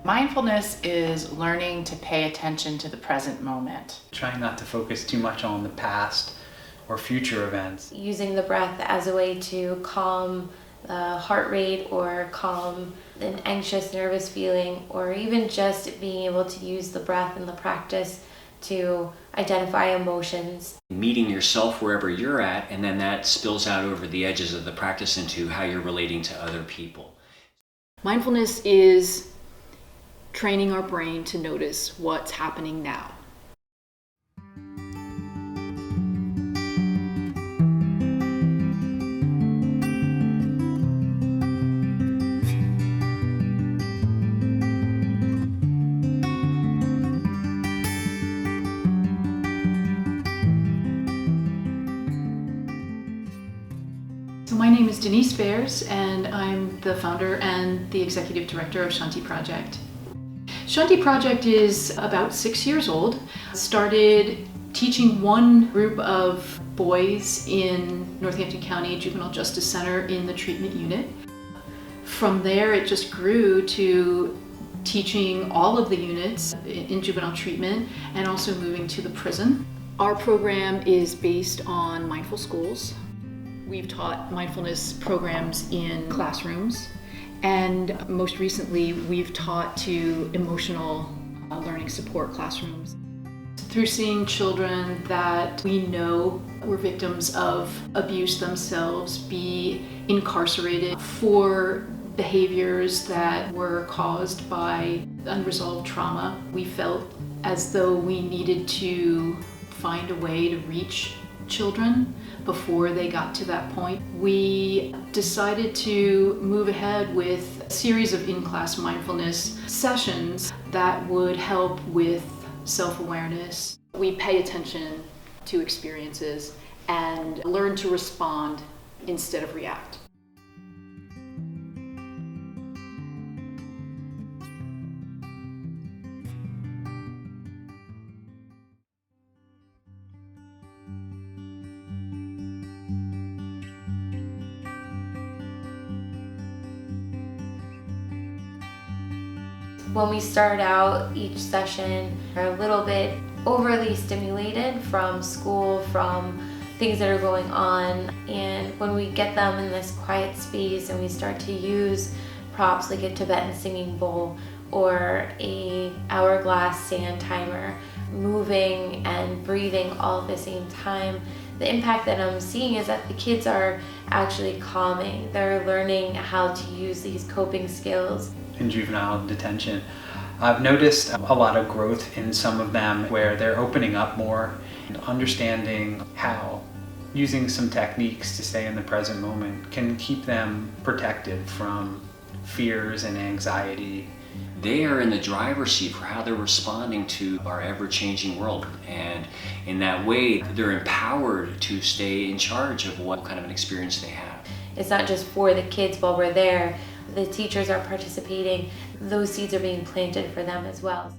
Mindfulness is learning to pay attention to the present moment. Trying not to focus too much on the past or future events. Using the breath as a way to calm the heart rate or calm an anxious, nervous feeling, or even just being able to use the breath and the practice to identify emotions. Meeting yourself wherever you're at, and then that spills out over the edges of the practice into how you're relating to other people. Mindfulness is training our brain to notice what's happening now. So my name is Denise Bears, and I'm the founder and the executive director of Shanthi Project. Shanthi Project is about 6 years old. Started teaching one group of boys in Northampton County Juvenile Justice Center in the treatment unit. From there, it just grew to teaching all of the units in juvenile treatment and also moving to the prison. Our program is based on mindful schools. We've taught mindfulness programs in classrooms, and most recently we've taught to emotional learning support classrooms. Through seeing children that we know were victims of abuse themselves be incarcerated for behaviors that were caused by unresolved trauma, we felt as though we needed to find a way to reach children before they got to that point. We decided to move ahead with a series of in-class mindfulness sessions that would help with self-awareness. We pay attention to experiences and learn to respond instead of react. When we start out each session, we're a little bit overly stimulated from school, from things that are going on, and when we get them in this quiet space and we start to use props like a Tibetan singing bowl or a hourglass sand timer, moving and breathing all at the same time, the impact that I'm seeing is that the kids are actually calming. They're learning how to use these coping skills. In juvenile detention, I've noticed a lot of growth in some of them where they're opening up more and understanding how using some techniques to stay in the present moment can keep them protected from fears and anxiety. They are in the driver's seat for how they're responding to our ever-changing world, and in that way they're empowered to stay in charge of what kind of an experience they have. It's not just for the kids while we're there. The teachers are participating. Those seeds are being planted for them as well.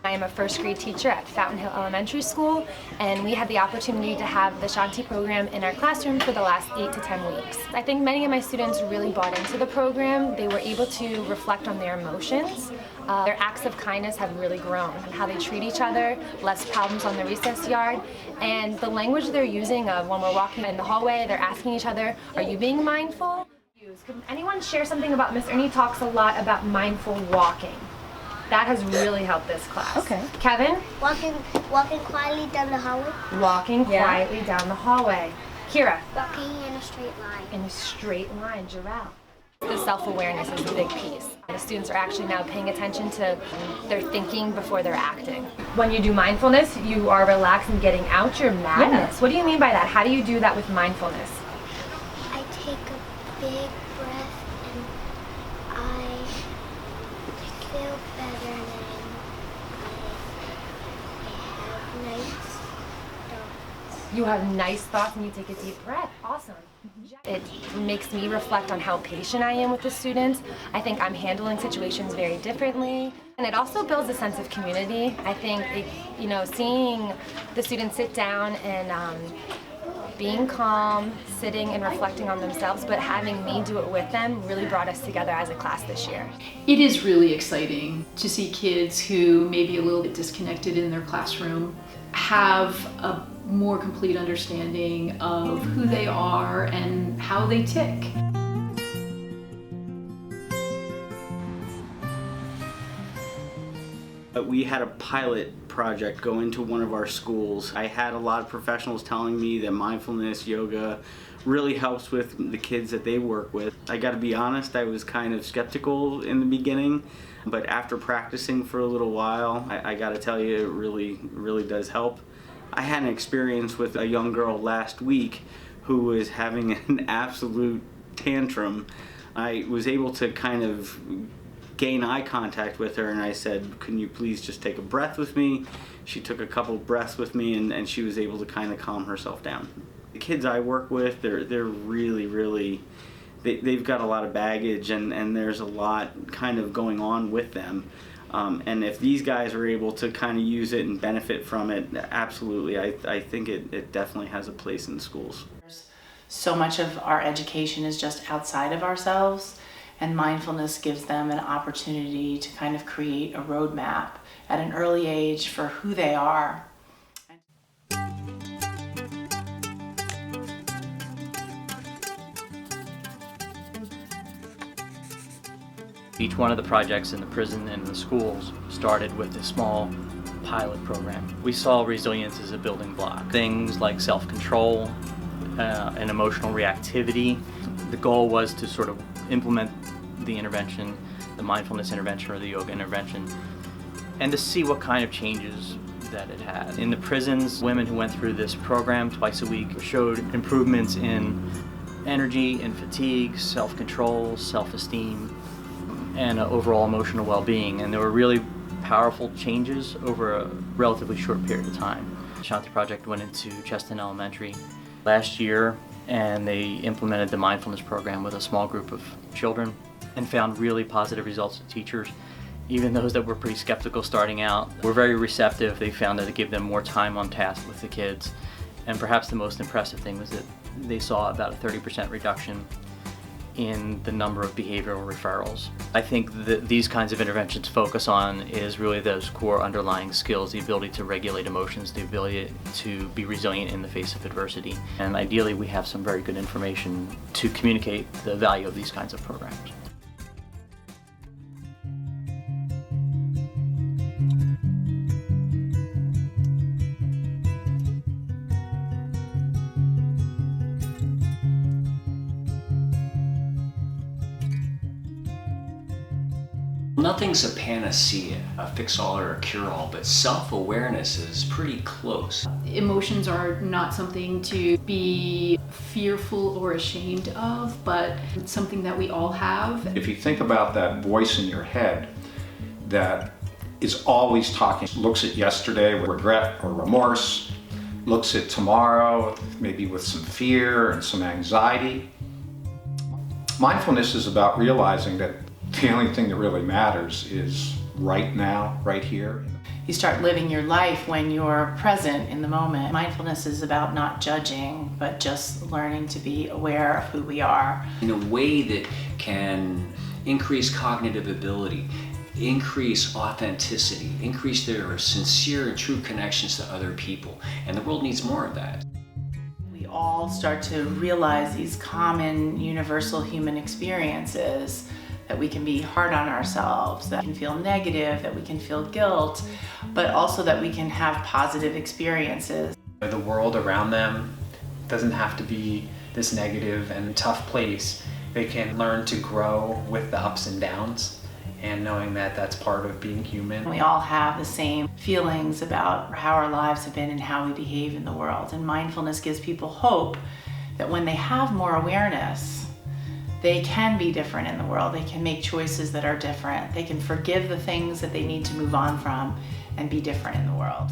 I am a first grade teacher at Fountain Hill Elementary School, and we had the opportunity to have the Shanthi program in our classroom for the last 8 to 10 weeks. I think many of my students really bought into the program. They were able to reflect on their emotions. Their acts of kindness have really grown, and how they treat each other, less problems on the recess yard, and the language they're using when we're walking in the hallway, they're asking each other, are you being mindful? Can anyone share something about Miss Ernie talks a lot about mindful walking? That has really helped this class. Okay. Kevin? Walking quietly down the hallway. Walking quietly down the hallway. Kira? Walking in a straight line. In a straight line. Jarrell? The self-awareness is a big piece. The students are actually now paying attention to their thinking before they're acting. When you do mindfulness, you are relaxed and getting out your madness. What do you mean by that? How do you do that with mindfulness? I take a big breath and I feel better and I have nice thoughts. you have nice thoughts and you take a deep breath. Awesome. It makes me reflect on how patient I am with the students. I think I'm handling situations very differently. And it also builds a sense of community. I think, seeing the students sit down and being calm, sitting and reflecting on themselves, but having me do it with them really brought us together as a class this year. It is really exciting to see kids who may be a little bit disconnected in their classroom have a more complete understanding of who they are and how they tick. We had a pilot project go into one of our schools. I had a lot of professionals telling me that mindfulness yoga really helps with the kids that they work with. I got to be honest, I was kind of skeptical in the beginning, but after practicing for a little while, I got to tell you, it really does help. I had an experience with a young girl last week who was having an absolute tantrum. I was able to kind of gain eye contact with her and I said, can you please just take a breath with me? She took a couple breaths with me and she was able to kind of calm herself down. The kids I work with, they're really, they've got a lot of baggage and there's a lot kind of going on with them. And if these guys are able to kind of use it and benefit from it, absolutely, I think it definitely has a place in schools. So much of our education is just outside of ourselves, and mindfulness gives them an opportunity to kind of create a roadmap at an early age for who they are. Each one of the projects in the prison and the schools started with a small pilot program. We saw resilience as a building block. Things like self-control and emotional reactivity. The goal was to sort of implement the intervention, the mindfulness intervention or the yoga intervention, and to see what kind of changes that it had. In the prisons, women who went through this program twice a week showed improvements in energy and fatigue, self-control, self-esteem, and overall emotional well-being, and there were really powerful changes over a relatively short period of time. The Shanthi Project went into Cheston Elementary last year and they implemented the mindfulness program with a small group of children and found really positive results with teachers. Even those that were pretty skeptical starting out were very receptive. They found that it gave them more time on task with the kids, and perhaps the most impressive thing was that they saw about a 30% reduction in the number of behavioral referrals. I think that these kinds of interventions focus on is really those core underlying skills, the ability to regulate emotions, the ability to be resilient in the face of adversity. And ideally we have some very good information to communicate the value of these kinds of programs. Nothing's a panacea, a fix-all or a cure-all, but self-awareness is pretty close. Emotions are not something to be fearful or ashamed of, but it's something that we all have. If you think about that voice in your head that is always talking, looks at yesterday with regret or remorse, looks at tomorrow maybe with some fear and some anxiety. Mindfulness is about realizing that the only thing that really matters is right now, right here. You start living your life when you're present in the moment. Mindfulness is about not judging, but just learning to be aware of who we are. In a way that can increase cognitive ability, increase authenticity, increase their sincere and true connections to other people. And the world needs more of that. We all start to realize these common, universal human experiences, that we can be hard on ourselves, that we can feel negative, that we can feel guilt, but also that we can have positive experiences. The world around them doesn't have to be this negative and tough place. They can learn to grow with the ups and downs, and knowing that that's part of being human. We all have the same feelings about how our lives have been and how we behave in the world. And mindfulness gives people hope that when they have more awareness, they can be different in the world. They can make choices that are different. They can forgive the things that they need to move on from and be different in the world.